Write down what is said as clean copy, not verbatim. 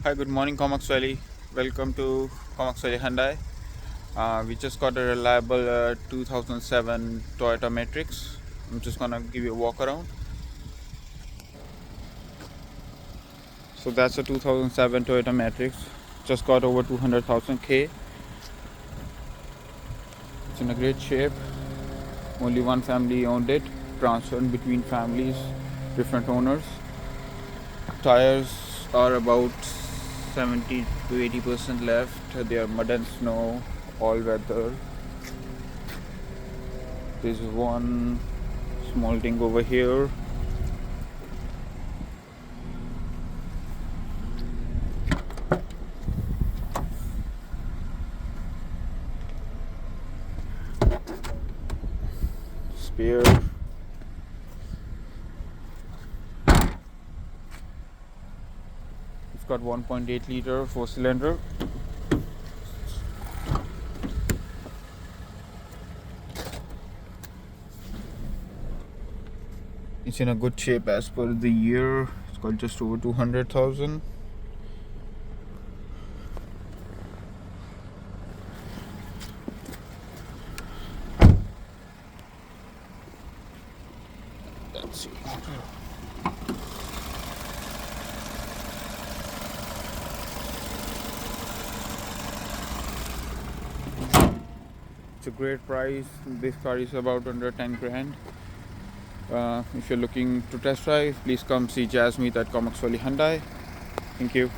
Hi, good morning, Comox Valley. Welcome to Comox Valley Hyundai. We just got a reliable 2007 Toyota Matrix. I'm just gonna give you a walk around. So that's a 2007 Toyota Matrix. Just got over 200,000 K. It's in a great shape. Only one family owned it. Transferred between families, different owners. Tires are about 70 to 80% left. They are mud and snow, all weather. There's one small thing over here. Spare. It's got 1.8 liter 4-cylinder. It's in a good shape as per the year. It's got just over 200,000. Let's see. It's a great price. This car is about under 10 grand. If you're looking to test drive, please come see Jasmeet at Comox Valley Hyundai. Thank you.